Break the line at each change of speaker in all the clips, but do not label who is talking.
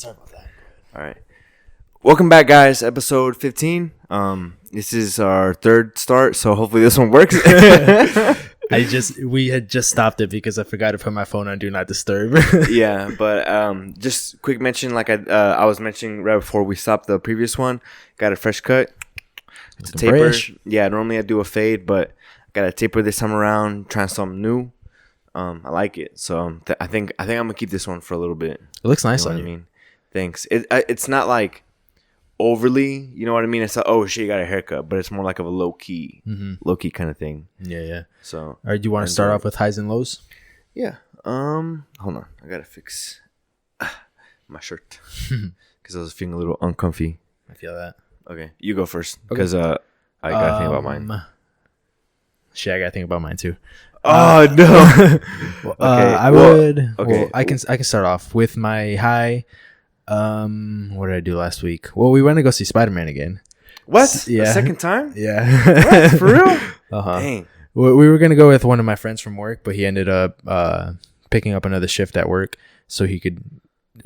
Sorry about that.
All right. Welcome back, guys. Episode 15. This is our third start, so hopefully this one works.
We had just stopped it because I forgot to put my phone on Do Not Disturb.
Yeah, but just quick mention, like I was mentioning right before we stopped the previous one, got a fresh cut. It's a taper.
Fresh.
Yeah, normally I do a fade, but I got a taper this time around, trying something new. I like it, so I think I'm gonna keep this one for a little bit.
It looks nice
You know
on
what
you.
I mean, thanks. It's not like overly, you know what I mean? It's like, oh shit, you got a haircut, but it's more like of a low key kind of thing.
Yeah.
So,
All right, do you want to start off with highs and lows?
yeah. Hold on, I gotta fix my shirt because I was feeling a little uncomfy.
I feel that.
Okay, you go first because I gotta think about mine.
Shit, I gotta think about mine too.
Oh no.
I can start off with my high. What did I do last week? Well, we went to go see Spider-Man again.
What?
Yeah.
The second time?
Yeah.
What? For real?
Uh-huh.
Dang.
We were gonna go with one of my friends from work, but he ended up picking up another shift at work, so he could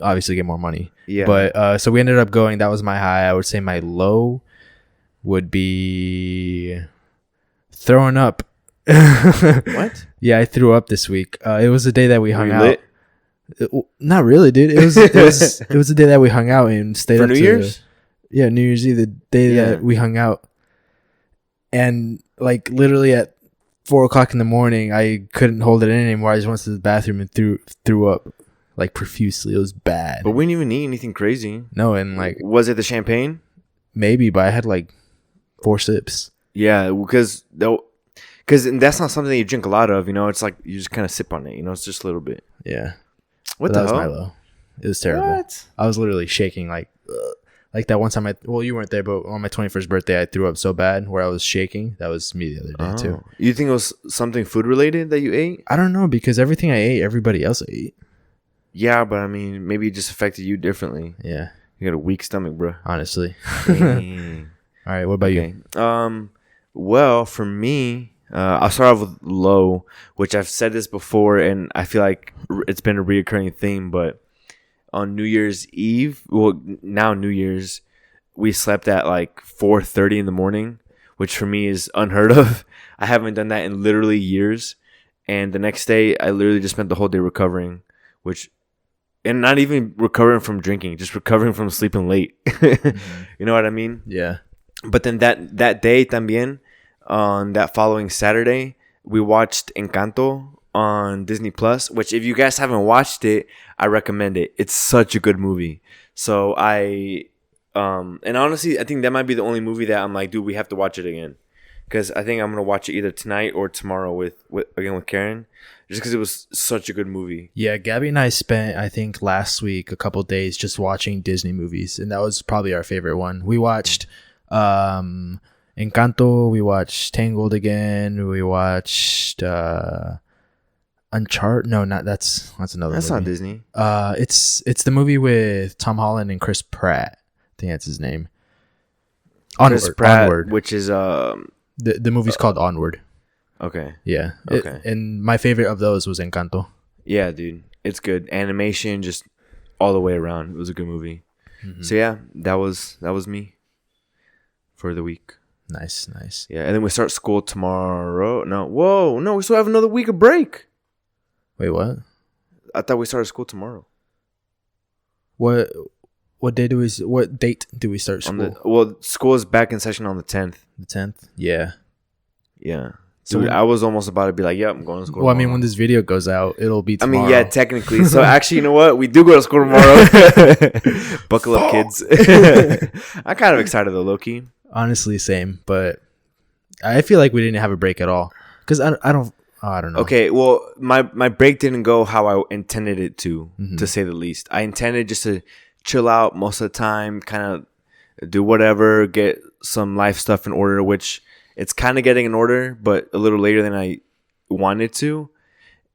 obviously get more money.
Yeah.
But so we ended up going. That was my high. I would say my low would be throwing up.
What?
Yeah, I threw up this week. It was the day that we hung out.
Lit?
Not really, dude. It was the day that we hung out and stayed
For
up
New
to
Year's?
Yeah, New Year's Eve, the day that we hung out. And like literally at 4:00 in the morning, I couldn't hold it in anymore. I just went to the bathroom and threw up like profusely. It was bad.
But we didn't even eat anything crazy.
No, and like
Was it the champagne?
maybe, but I had like 4 sips.
Yeah, because that's not something that you drink a lot of. You know, it's like you just kind of sip on it. You know, it's just a little bit.
Yeah.
What
But
the
that
hell?
was my low. It was terrible.
What?
I was literally shaking like that one time you weren't there, but on my 21st birthday I threw up so bad where I was shaking. That was me the other day too.
You think it was something food related that you ate?
I don't know, because everything I ate, everybody else ate.
Yeah, but I mean, maybe it just affected you differently.
Yeah,
You got a weak stomach, bro.
honestly.
Dang.
All right, what about you?
Well, for me, I'll start off with low, which I've said this before, and I feel like it's been a reoccurring theme. But on New Year's Eve, well, now New Year's, we slept at like 4:30 in the morning, which for me is unheard of. I haven't done that in literally years. And the next day, I literally just spent the whole day recovering, and not even recovering from drinking, just recovering from sleeping late. You know what I mean?
Yeah.
But then that day también, on that following Saturday, we watched Encanto on Disney Plus, which if you guys haven't watched it, I recommend it. It's such a good movie. So and honestly, I think that might be the only movie that I'm like, dude, we have to watch it again. Because I think I'm going to watch it either tonight or tomorrow with Karen. Just because it was such a good movie.
Yeah, Gabby and I spent, I think, last week a couple days just watching Disney movies, and that was probably our favorite one. We watched Encanto, we watched Tangled again, we watched Uncharted. No, not that's another.
That's
movie.
not Disney.
It's the movie with Tom Holland and Chris Pratt. I think that's his name.
Chris Pratt,
Onward.
which is
The movie's called Onward.
okay.
Yeah.
Okay.
And my favorite of those was Encanto.
Yeah, dude, it's good. Animation, just all the way around. It was a good movie.
Mm-hmm.
So yeah, that was me for the week.
Nice.
Yeah, and then we start school tomorrow. No, we still have another week of break.
Wait, what?
I thought we started school tomorrow.
What date do we start school?
School is back in session on the 10th.
The 10th? Yeah.
Yeah.
So
Dude, I was almost about to be like, yep, I'm going to school
Well,
tomorrow.
I mean, when this video goes out, it'll be tomorrow.
I mean, yeah, technically. So actually, you know what? We do go to school tomorrow. Buckle up, kids. I'm kind of excited though, low-key.
Honestly, same. But I feel like we didn't have a break at all. Because I don't know.
Okay, well, my break didn't go how I intended it to say the least. I intended just to chill out most of the time, kind of do whatever, get some life stuff in order, which it's kind of getting in order, but a little later than I wanted to.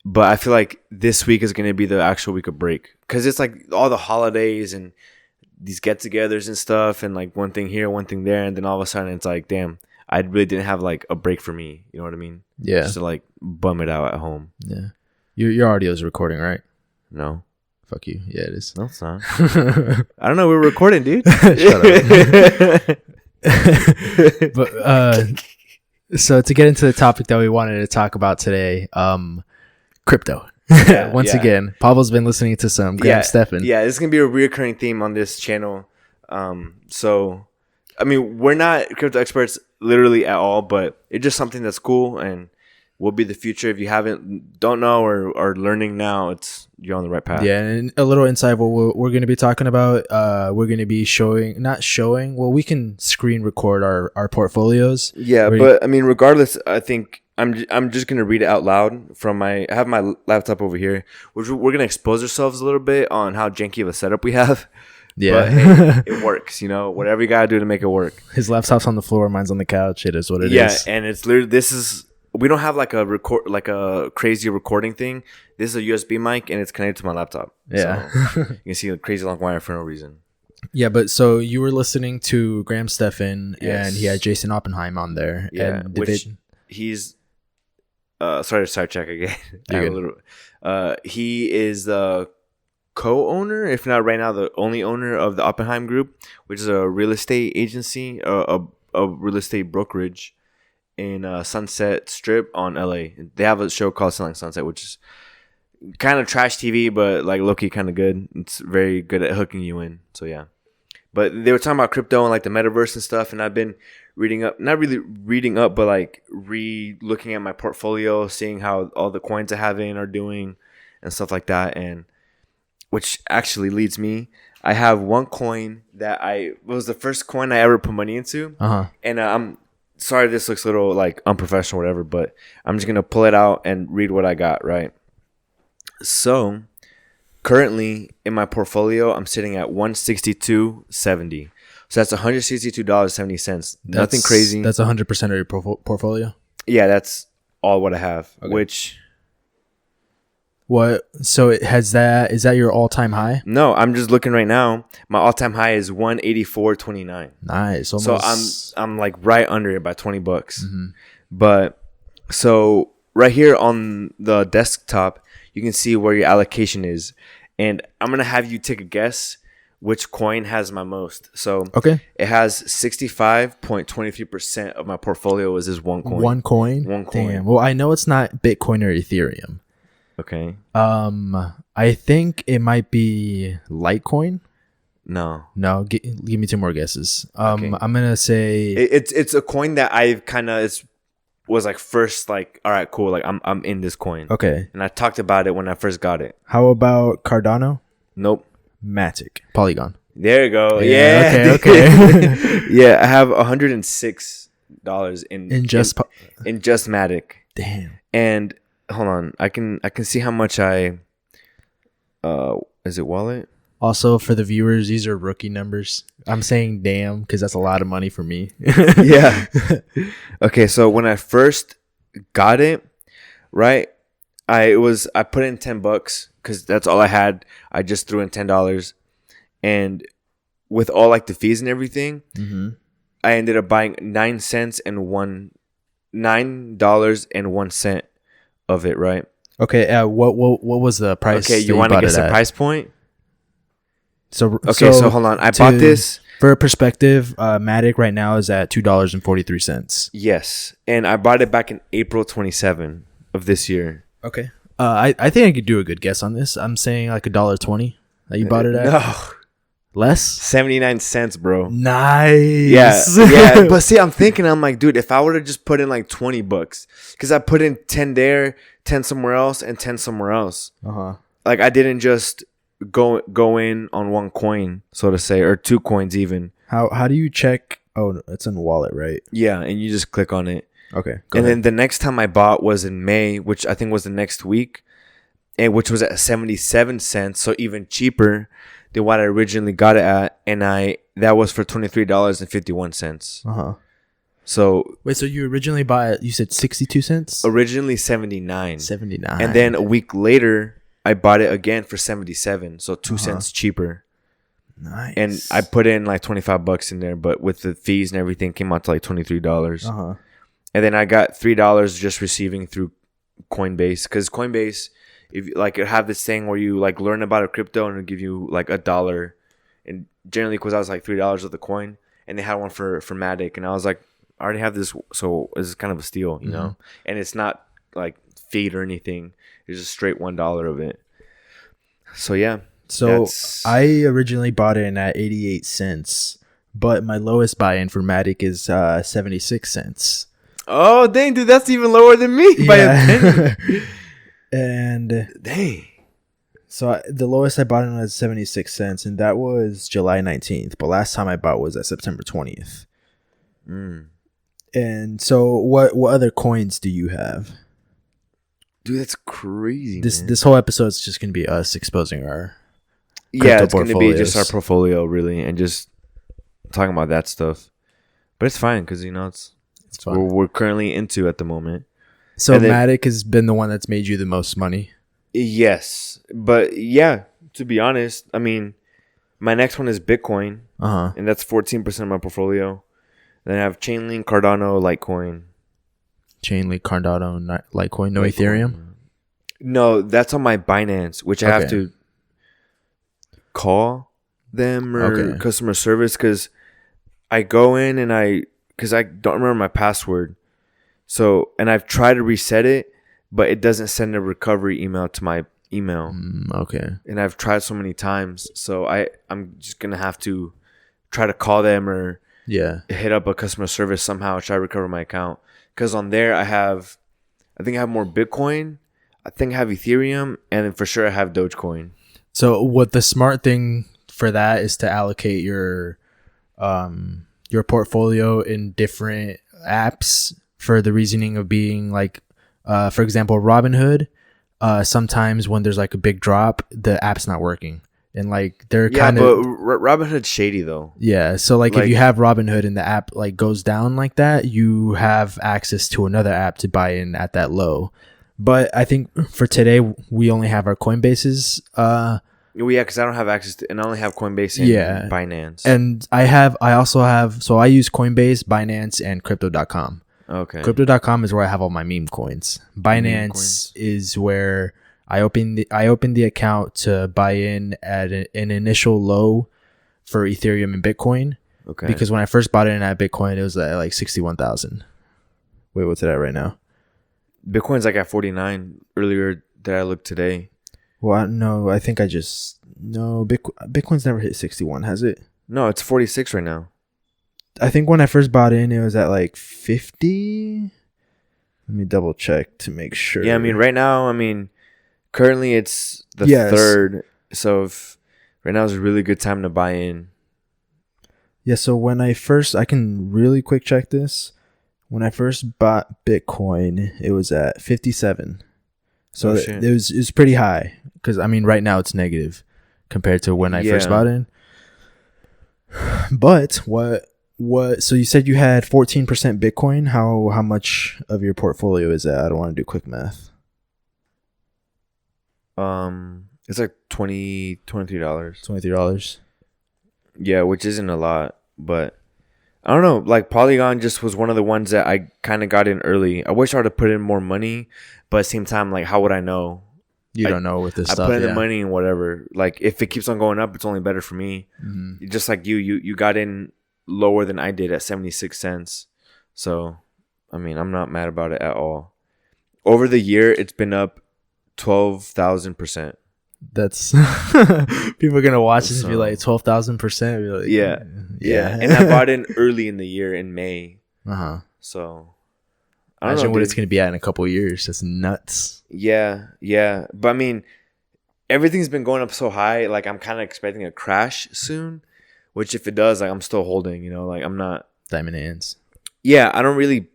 But I feel like this week is going to be the actual week of break because it's like all the holidays and these get-togethers and stuff, and like one thing here, one thing there, and then all of a sudden it's like, damn, I really didn't have like a break for me. You know what I mean?
Yeah.
Just to like bum it out at home.
Yeah. Your audio is recording, right?
No.
Fuck you. Yeah, it is.
No, it's not. I don't know. We're recording, dude.
Shut up. But so to get into the topic that we wanted to talk about today, crypto. Once again, Pablo's been listening to some Graham Stephan.
Yeah, this is gonna be a reoccurring theme on this channel. So I mean, we're not crypto experts literally at all, but it's just something that's cool and will be the future. If you don't know or are learning now, you're on the right path.
Yeah, and a little insight what we're going to be talking about. We're going to be well, we can screen record our portfolios.
Yeah, but I mean, regardless, I think I'm just gonna read it out loud from I have my laptop over here, which we're gonna expose ourselves a little bit on how janky of a setup we have.
Yeah,
but hey, it works. Whatever you gotta do to make it work.
His laptop's on the floor, mine's on the couch. It is what it is. Yeah,
and it's literally we don't have like a crazy recording thing. This is a USB mic and it's connected to my laptop.
Yeah,
so you can see a crazy long wire for no reason.
Yeah, but so you were listening to Graham Stephan, and he had Jason Oppenheim on there.
Yeah,
and
he's sorry to sidetrack again. He is the co-owner, if not right now, the only owner of the Oppenheim Group, which is a real estate agency, a real estate brokerage in Sunset Strip on LA. They have a show called Selling Sunset, which is kind of trash TV, but like low-key kind of good. It's very good at hooking you in. So yeah. But they were talking about crypto and like the metaverse and stuff, and I've been reading up, not really reading up, but like looking at my portfolio, seeing how all the coins I have in are doing and stuff like that. And which actually leads me, I have one coin that was the first coin I ever put money into. And I'm sorry this looks a little like unprofessional or whatever, but I'm just going to pull it out and read what I got, right? So currently in my portfolio, I'm sitting at $162.70. So that's $162.70. Nothing crazy.
That's 100% of your portfolio?
Yeah, that's all what I have.
Okay.
Which...
What? So is that your all-time high?
No, I'm just looking right now. My all-time high is $184.29.
Nice.
Almost. So I'm like right under it by $20. Mm-hmm. But so right here on the desktop, you can see where your allocation is. And I'm going to have you take a guess which coin has my most. So
okay,
it has 65.23% of my portfolio is this one coin.
One coin? Damn. Well, I know it's not Bitcoin or Ethereum.
Okay.
I think it might be Litecoin.
No.
Give me two more guesses.
Okay.
I'm gonna say
it's a coin that I've kind of was like first like, all right, cool, like I'm in this coin.
Okay.
And I talked about it when I first got it.
How about Cardano?
Nope.
Matic. Polygon.
There you go.
Yeah. Okay.
Yeah, I have $106 in just Matic.
Damn.
And hold on, I can see how much is it wallet?
Also, for the viewers, these are rookie numbers. I'm saying damn because that's a lot of money for me.
Yeah. Okay, so when I first got it, right, I put in $10 because that's all I had. I just threw in $10, and with all like the fees and everything, mm-hmm. I ended up buying $9.01 of it, right?
Okay. What was the price?
Okay, you want to guess the price point?
So
hold on. I bought this
for perspective. Matic right now is at $2.43.
Yes, and I bought it back in April 27 of this year.
Okay. I think I could do a good guess on this. I'm saying like $1.20 that you bought it at.
No,
less.
79 cents, bro.
Nice.
Yeah. But see, I'm like, dude, if I would have just put in like $20, because I put in 10 there, 10 somewhere else, and 10 somewhere else. Like I didn't just go in on one coin, so to say, or two coins even.
How do you check? Oh, it's in wallet, right?
Yeah, and you just click on it.
Okay.
Then the next time I bought was in May, which I think was the next week, and which was at 77 cents, so even cheaper than what I originally got it at, and that was for $23.51. So
wait, so you originally bought it, you said 62 cents?
Originally 79.
79.
And then a week later I bought it again for 77, so 2 cents cheaper.
Nice.
And I put in like $25 in there, but with the fees and everything came out to like $23. And then I got $3 just receiving through Coinbase, because Coinbase, if like it have this thing where you like learn about a crypto and it'll give you like $1, and generally because I was like $3 of the coin, and they had one for Matic, and I was like, I already have this, so this is kind of a steal, you know, and it's not like feed or anything. It's just straight $1 of it. So yeah.
So I originally bought it in at 88 cents, but my lowest buy-in for Matic is 76 cents.
Oh dang, dude, that's even lower than me by a penny.
And
dang.
So the lowest I bought it was 76 cents, and that was July 19th. But last time I bought was at September 20th. And so what other coins do you have?
Dude, that's crazy.
This whole episode is just going to be us exposing our
it's going to be just our portfolio, really, and just talking about that stuff. But it's fine because, you know, it's we're currently into at the moment.
So Matic has been the one that's made you the most money?
Yes. But yeah, to be honest, I mean, my next one is Bitcoin. And that's 14% of my portfolio. Then I have Chainlink, Cardano, Litecoin.
Chainlink, Cardano, Litecoin, no Ethereum?
No, that's on my Binance, which I have to call them or customer service because I go in and because I don't remember my password. So, and I've tried to reset it, but it doesn't send a recovery email to my email. And I've tried so many times. So I'm just going to have to try to call them or hit up a customer service somehow, try to recover my account. Because on there I think I have more Bitcoin. I think I have Ethereum, and then for sure I have Dogecoin.
So what the smart thing for that is to allocate your portfolio in different apps for the reasoning of being like, for example, Robinhood. Sometimes when there's like a big drop, the app's not working, and like they're kind of.
But Robinhood's shady though.
Yeah, so like if you have Robinhood and the app like goes down like that, you have access to another app to buy in at that low. But I think for today we only have our Coinbases.
Because I don't have access to, and I only have Coinbase and Binance.
And I also have, so I use Coinbase, Binance, and Crypto.com.
Okay.
Crypto.com is where I have all my meme coins. Binance is where I opened the account to buy in at an initial low for Ethereum and Bitcoin.
Okay.
Because when I first bought it in at Bitcoin, it was at like 61,000. Wait, what's it at right now?
Bitcoin's like at 49 earlier that I looked today.
Well, no, I think Bitcoin's never hit 61, has it?
No, it's 46 right now.
I think when I first bought in, it was at like 50. Let me double check to make sure.
Yeah, I mean, right now, currently it's the 3rd. So right now is a really good time to buy in.
Yeah, so I can really quick check this. When I first bought Bitcoin, it was at 57. So it was pretty high because right now it's negative compared to when I first bought in. But what? So you said you had 14% Bitcoin. How much of your portfolio is that? I don't want to do quick math.
It's like $23.
$23.
Yeah, which isn't a lot, but I don't know. Like Polygon just was one of the ones that I kind of got in early. I wish I would have put in more money, but at the same time, like, how would I know?
You don't know with this
I
stuff.
put in the money and whatever. Like, if it keeps on going up, it's only better for me. Mm-hmm. Just like you got in lower than I did at 76 cents. So, I'm not mad about it at all. Over the year, it's been up 12,000%.
That's people are gonna watch this and be like 12,000%. Like,
yeah. And I bought in early in the year in May. So
I don't know what it's gonna be at in a couple of years. That's nuts.
Yeah. But everything's been going up so high. Like, I'm kind of expecting a crash soon. Which, if it does, like, I'm still holding. You know, like, I'm not
diamond hands.
Yeah, I don't really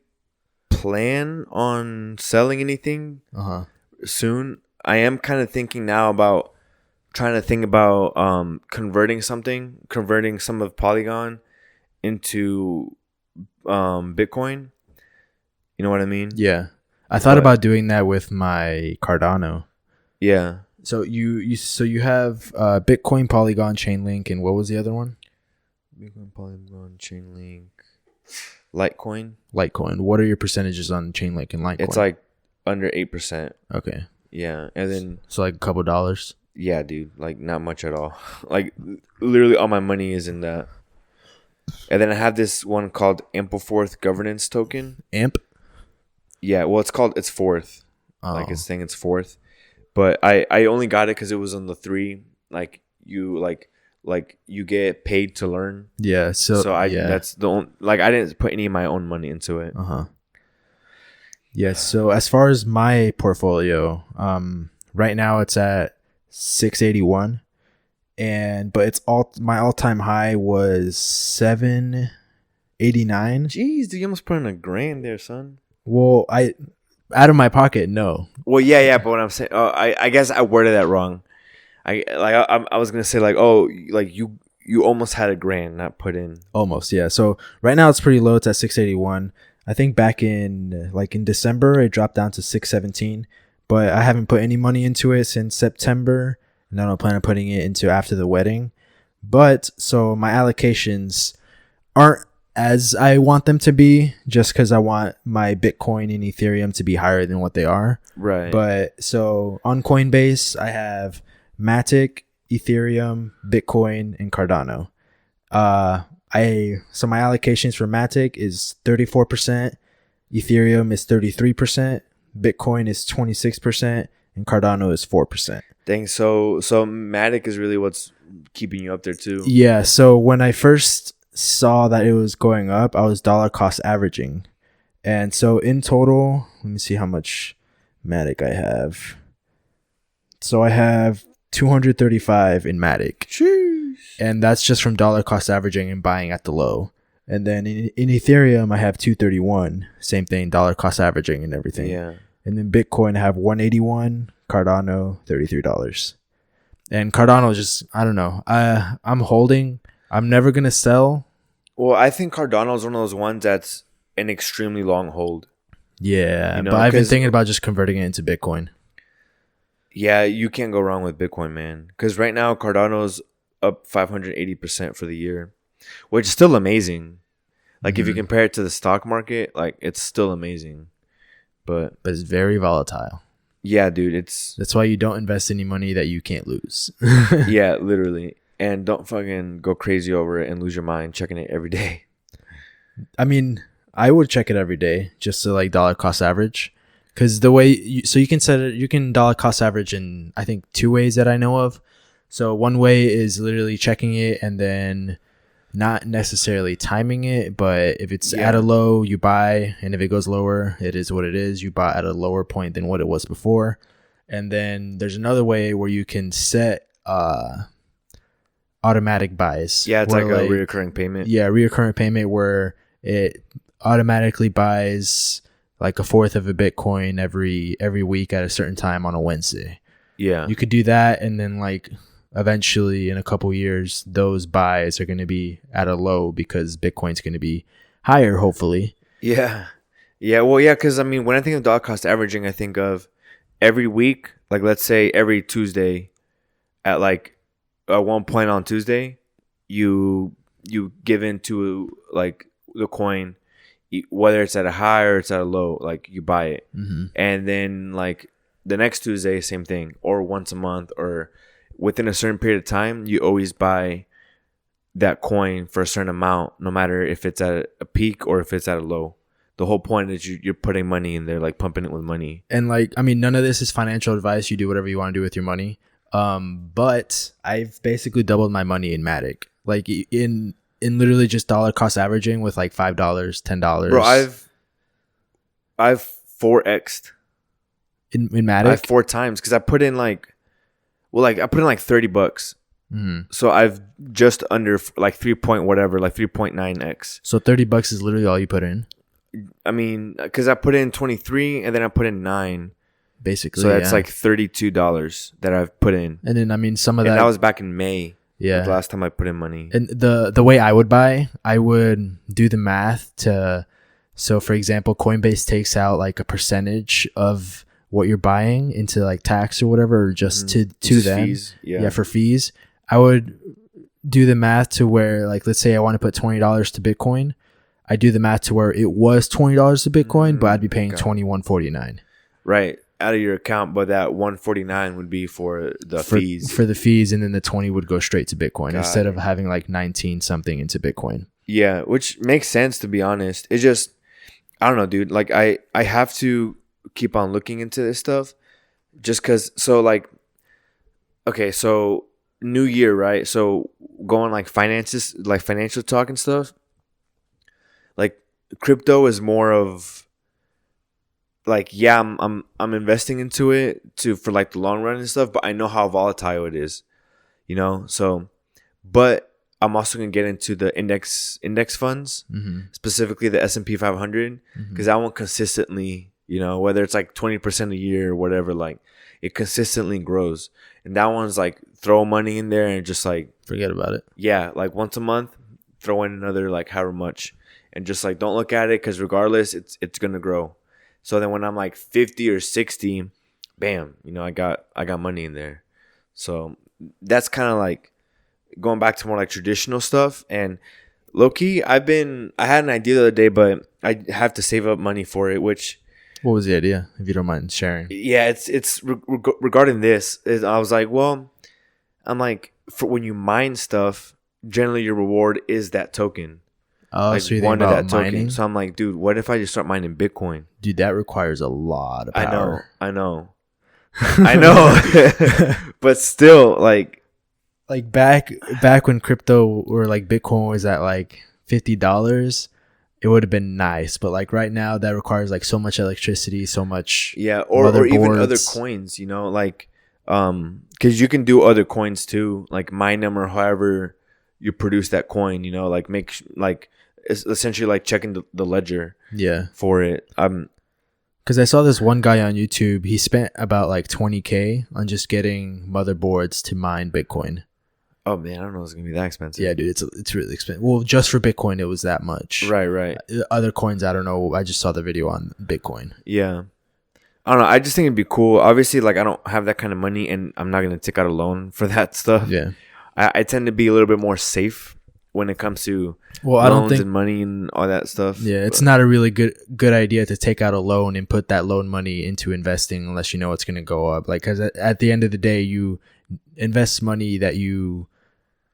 plan on selling anything soon. I am kind of thinking now about converting some of Polygon into Bitcoin. You know what I mean?
Yeah. I thought about doing that with my Cardano.
Yeah.
So you have Bitcoin, Polygon, Chainlink, and what was the other one?
Bitcoin, Polygon, Chainlink, Litecoin.
What are your percentages on Chainlink and Litecoin?
It's like under 8%.
Okay.
Yeah, and then
So like a couple dollars.
yeah, dude, like not much at all. Like literally all my money is in that. And then I have this one called Ampleforth Governance Token.
Amp.
Yeah, well, it's Fourth.
Oh.
Like it's saying it's Fourth, but I only got it because it was on the 3. Like you get paid to learn.
Yeah. So
that's the only, like I didn't put any of my own money into it.
Yeah. So as far as my portfolio, right now it's at 681, but it's my all-time high was 789.
Jeez, dude, you almost put in $1,000 there, son.
Well, out of my pocket, no.
Well, yeah, but what I'm saying, I guess I worded that wrong. I was gonna say like, oh, like you almost had $1,000 not put in.
Almost, yeah. So right now it's pretty low. It's at 681. I think back in December it dropped down to 617, but I haven't put any money into it since September, and I don't plan on putting it into after the wedding. But so my allocations aren't as I want them to be, just because I want my Bitcoin and Ethereum to be higher than what they are.
Right.
But so on Coinbase, I have Matic, Ethereum, Bitcoin, and Cardano. So my allocations for Matic is 34%, Ethereum is 33%, Bitcoin is 26%, and Cardano is 4%.
Dang, so Matic is really what's keeping you up there too.
Yeah, so when I first saw that it was going up, I was dollar cost averaging. And so in total, let me see how much Matic I have. So I have 235 in Matic.
Jeez.
And that's just from dollar cost averaging and buying at the low. And then in Ethereum, I have 231. Same thing, dollar cost averaging and everything.
Yeah.
And then Bitcoin, I have 181. Cardano, $33. And Cardano is just, I don't know. I'm holding. I'm never going to sell.
Well, I think Cardano is one of those ones that's an extremely long hold.
Yeah, but I've been thinking about just converting it into Bitcoin.
Yeah, you can't go wrong with Bitcoin, man. Because right now, Cardano's up 580% for the year, which is still amazing. Like, if you compare it to the stock market, like, it's still amazing. But
it's very volatile.
Yeah, dude,
that's why you don't invest any money that you can't lose.
Yeah, literally. And don't fucking go crazy over it and lose your mind checking it every day.
I mean, I would check it every day just to like dollar cost average. Because the way you can set it, you can dollar cost average in, I think, 2 ways that I know of. So one way is literally checking it and then not necessarily timing it, but if it's at a low, you buy, and if it goes lower, it is what it is. You buy at a lower point than what it was before. And then there's another way where you can set automatic buys.
Yeah, it's like a reoccurring payment.
Yeah, reoccurring payment where it automatically buys like a fourth of a Bitcoin every week at a certain time on a Wednesday.
Yeah.
You could do that, and then like eventually in a couple years, those buys are going to be at a low because Bitcoin's going to be higher, hopefully.
Yeah. Yeah. Well, yeah, because I mean, when I think of dollar cost averaging, I think of every week, like let's say every Tuesday at like at one point on Tuesday, you give into like the coin, whether it's at a high or it's at a low, like you buy it.
Mm-hmm.
And then like the next Tuesday, same thing, or once a month or within a certain period of time, you always buy that coin for a certain amount, no matter if it's at a peak or if it's at a low. The whole point is you're putting money in there, like pumping it with money.
And like, I mean, none of this is financial advice. You do whatever you want to do with your money. But I've basically doubled my money in Matic, like in literally just dollar cost averaging with like $5, $10.
Bro, I've 4x'd
in Matic.
I have 4 times because I put in like $30.
Mm-hmm.
So I've just under like 3 point whatever, like 3.9x.
So $30 is literally all you put in.
I mean, because I put in 23 and then I put in 9.
Basically,
so that's like $32 that I've put in.
And then I mean, some of that
was back in May.
Yeah,
the last time I put in money.
And the way I would buy, I would do the math to. So for example, Coinbase takes out like a percentage of what you're buying into like tax or whatever, or just to them.
Fees.
Yeah, for fees. I would do the math to where, like, let's say I want to put $20 to Bitcoin. I do the math to where it was $20 to Bitcoin, but I'd be paying $21.49.
Right. out of your account, but that 149 would be for the fees.
For the fees, and then the 20 would go straight to Bitcoin instead of having like 19 something into Bitcoin.
Yeah, which makes sense, to be honest. It's just, I don't know, dude. Like I have to keep on looking into this stuff just because. So like, okay, so new year, right? So going like finances, like financial talk and stuff. Like crypto is more of like, yeah, I'm investing into it for like the long run and stuff, but I know how volatile it is, you know. So, but I'm also gonna get into the index funds, specifically the S&P 500, because that one consistently, you know, whether it's like 20% a year or whatever, like it consistently grows, and that one's like throw money in there and just like
forget about it.
Yeah, like once a month, throw in another like however much, and just like don't look at it because regardless, it's gonna grow. So then when I'm like 50 or 60, bam, you know, I got money in there. So that's kind of like going back to more like traditional stuff. And low key, I had an idea the other day, but I have to save up money for it, which.
What was the idea, if you don't mind sharing?
Yeah, it's regarding this. I was like, well, I'm like, for when you mine stuff, generally your reward is that token.
Oh, like so you think about mining? Token.
So I'm like, dude, what if I just start mining Bitcoin?
Dude, that requires a lot of power.
I know. But still, like
back when crypto or like Bitcoin was at like $50, it would have been nice. But like right now, that requires like so much electricity, so much.
Yeah, or even other coins, you know, like because you can do other coins too, like mine them or however you produce that coin, you know, like make like. It's essentially like checking the ledger for it.
Because I saw this one guy on YouTube, he spent about like $20,000 on just getting motherboards to mine Bitcoin.
Oh man, I don't know it's gonna be that expensive.
Yeah, dude, it's really expensive. Well, just for Bitcoin it was that much.
Right.
Other coins, I don't know. I just saw the video on Bitcoin.
Yeah. I don't know. I just think it'd be cool. Obviously, like I don't have that kind of money and I'm not gonna take out a loan for that stuff.
Yeah.
I tend to be a little bit more safe when it comes to loans and money and all that stuff.
Yeah, it's not a really good idea to take out a loan and put that loan money into investing unless you know it's going to go up. Like, because at the end of the day, you invest money that you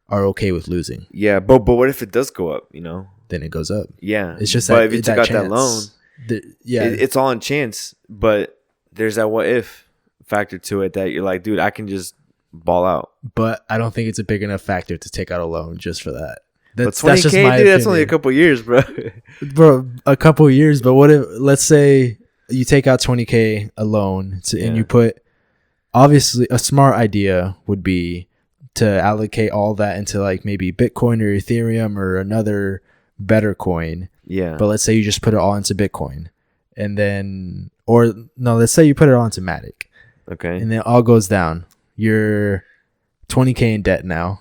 are okay with losing.
Yeah, but what if it does go up, you know?
Then it goes up.
Yeah.
It's just
but if you took out that loan, it's all in chance, but there's that what if factor to it that you're like, dude, I can just ball out.
But I don't think it's a big enough factor to take out a loan just for that.
That's 20K, just my dude, opinion. That's only a couple years, bro.
Bro, a couple years. But what if, let's say you take out 20K a loan and you put, obviously a smart idea would be to allocate all that into like maybe Bitcoin or Ethereum or another better coin.
Yeah.
But let's say you just put it all into Bitcoin and then, or no, let's say you put it all into Matic.
Okay.
And then it all goes down. You're 20K in debt now.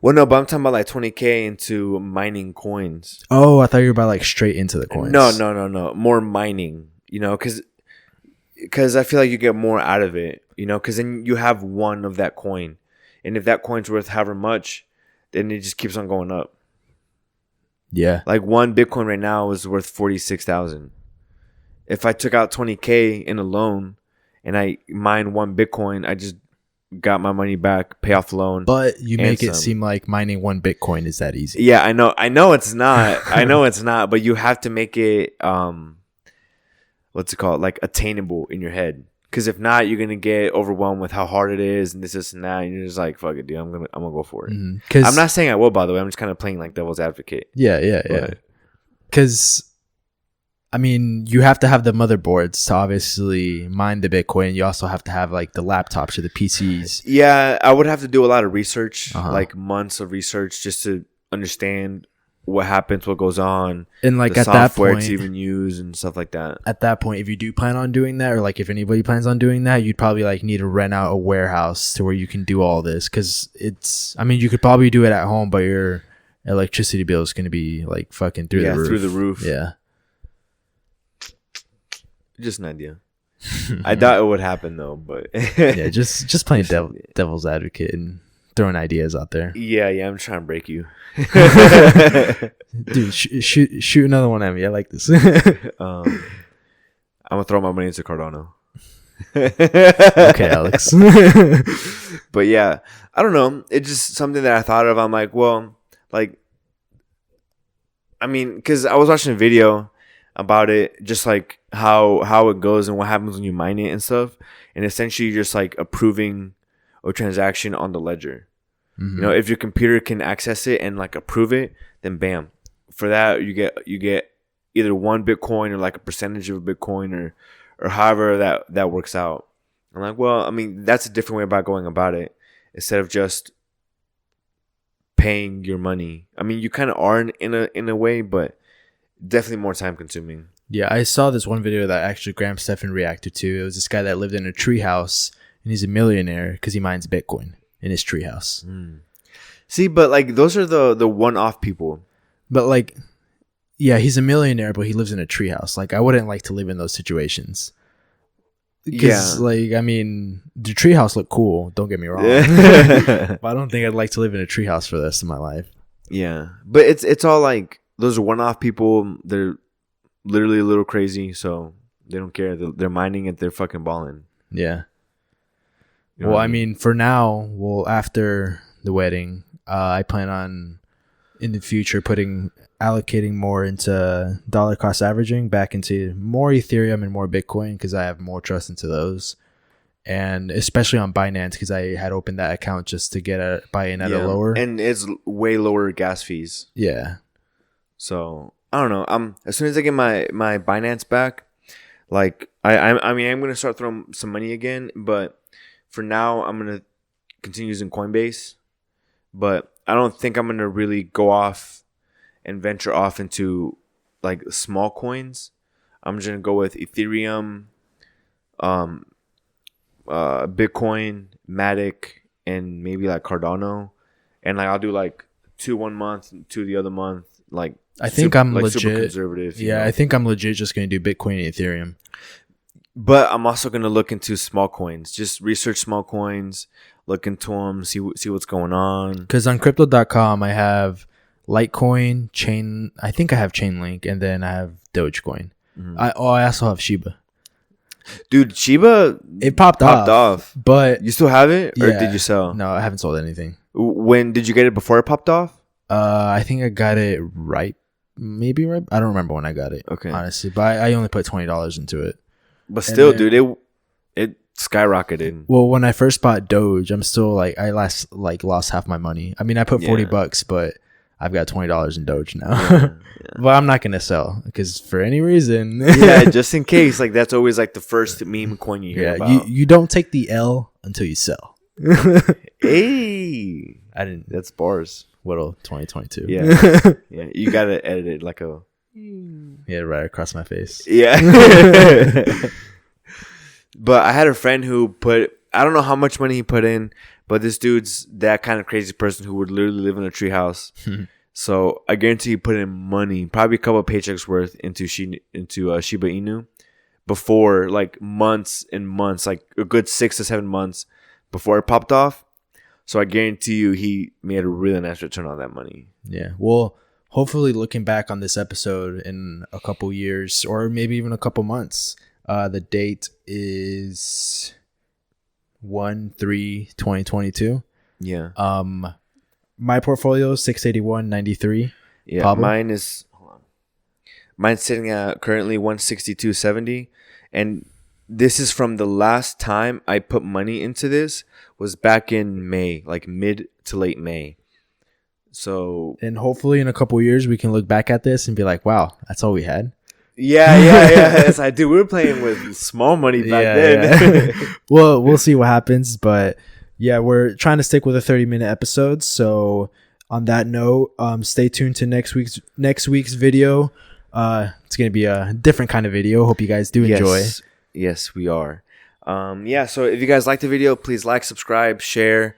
Well, no, but I'm talking about like 20K into mining coins.
Oh, I thought you were about like straight into the coins.
No. More mining, you know, because I feel like you get more out of it, you know, because then you have one of that coin. And if that coin's worth however much, then it just keeps on going up.
Yeah.
Like one Bitcoin right now is worth 46,000. If I took out 20K in a loan and I mine one Bitcoin, I just got my money back, pay off the loan.
But you make it seem like mining one Bitcoin is that easy.
Yeah, I know it's not. I know it's not, but you have to make it what's it called? Like attainable in your head. Because if not, you're gonna get overwhelmed with how hard it is and this and that, and you're just like, fuck it, dude, I'm gonna go for it. Mm-hmm. I'm not saying I will, by the way. I'm just kind of playing like devil's advocate.
Yeah. Because I mean, you have to have the motherboards to obviously mine the Bitcoin. You also have to have like the laptops or the PCs.
Yeah, I would have to do a lot of research, like months of research, just to understand what happens, what goes on,
and like
the
at that point,
it's even used and stuff like that.
At that point, if you do plan on doing that, or like if anybody plans on doing that, you'd probably like need to rent out a warehouse to where you can do all this. Because it's, I mean, you could probably do it at home, but your electricity bill is going to be like fucking through the roof.
Through the roof.
Yeah.
Just an idea. I doubt it would happen though, but
yeah, just playing devil's advocate and throwing ideas out there.
Yeah, I'm trying to break you.
Dude, shoot another one at me. I like this.
I'm gonna throw my money into Cardano.
Okay, Alex.
But yeah, I don't know. It's just something that I thought of. I'm like, well, like, I mean, because I was watching a video about it, just like how it goes and what happens when you mine it and stuff. And essentially, you're just like approving a transaction on the ledger. Mm-hmm. You know, if your computer can access it and like approve it, then bam. For that, you get either one Bitcoin or like a percentage of a Bitcoin or however that works out. I'm like, well, I mean, that's a different way about going about it instead of just paying your money. I mean, you kind of are in a way, but definitely more time consuming.
Yeah, I saw this one video that actually Graham Stephan reacted to. It was this guy that lived in a treehouse, and he's a millionaire because he mines Bitcoin in his treehouse.
See, but like those are the one-off people.
But like, yeah, he's a millionaire, but he lives in a treehouse. Like, I wouldn't like to live in those situations. Because, like, I mean, the treehouse looked cool. Don't get me wrong. But I don't think I'd like to live in a treehouse for the rest of my life.
Yeah, but it's all like those are one-off people. They're literally a little crazy, so they don't care. They're mining it. They're fucking balling.
Yeah. You know I mean, for now, after the wedding, I plan on in the future allocating more into dollar cost averaging, back into more Ethereum and more Bitcoin because I have more trust into those, and especially on Binance because I had opened that account just to get a buy-in at a lower,
and it's way lower gas fees.
Yeah.
So I don't know. As soon as I get my Binance back, like I mean I'm gonna start throwing some money again, but for now I'm gonna continue using Coinbase, but I don't think I'm gonna really go off and venture off into like small coins. I'm just gonna go with Ethereum, Bitcoin, Matic, and maybe like Cardano, and like I'll do like 2 1 month, 2 the other month. Like
I think I'm legit.
Super conservative.
Yeah, I think I'm legit just gonna do Bitcoin and Ethereum.
But I'm also gonna look into small coins. Just research small coins, look into them, see what's going on.
Because on Crypto.com, I have Litecoin, Chain. I think I have Chainlink, and then I have Dogecoin. Mm-hmm. I also have Shiba.
Dude, Shiba,
it popped off. But
you still have it, or did you sell?
No, I haven't sold anything.
When did you get it? Before it popped off?
I think I got it maybe right. I don't remember when I got it. Okay, honestly, but I only put $20 into it.
But still, dude, it skyrocketed.
Well, when I first bought Doge, I'm still like I lost half my money. I mean, I put $40, but I've got $20 in Doge now. Yeah. But I'm not gonna sell because for any reason.
Yeah, just in case. Like that's always like the first meme coin you hear about.
You don't take the L until you sell.
Hey,
I didn't.
That's bars.
Whittle 2022.
Yeah, yeah. You gotta edit it like a.
Yeah, right across my face.
Yeah. But I had a friend who I don't know how much money he put in, but this dude's that kind of crazy person who would literally live in a treehouse. So I guarantee he put in money, probably a couple of paychecks worth into Shiba Inu before, like months and months, like a good 6 to 7 months before it popped off. So I guarantee you he made a really nice return on that money.
Yeah. Well, hopefully looking back on this episode in a couple years or maybe even a couple months, the date is 1/3/2022.
Yeah.
My portfolio is 681.93.
Yeah.
Pablo?
Mine's sitting at currently 162.70, and this is from the last time I put money into this was back in May, like mid to late May. So,
and hopefully in a couple years we can look back at this and be like, wow, that's all we had.
Yeah. Yes, I do. We were playing with small money back then.
Yeah. Well, we'll see what happens, but yeah, we're trying to stick with a 30-minute episode. So on that note, stay tuned to next week's video. It's going to be a different kind of video. Hope you guys do enjoy.
Yes, we are. So if you guys like the video, please like, subscribe, share.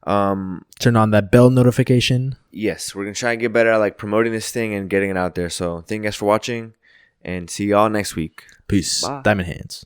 Turn on that bell notification.
Yes, we're going to try and get better at like promoting this thing and getting it out there. So thank you guys for watching, and see y'all next week.
Peace. Bye. Diamond hands.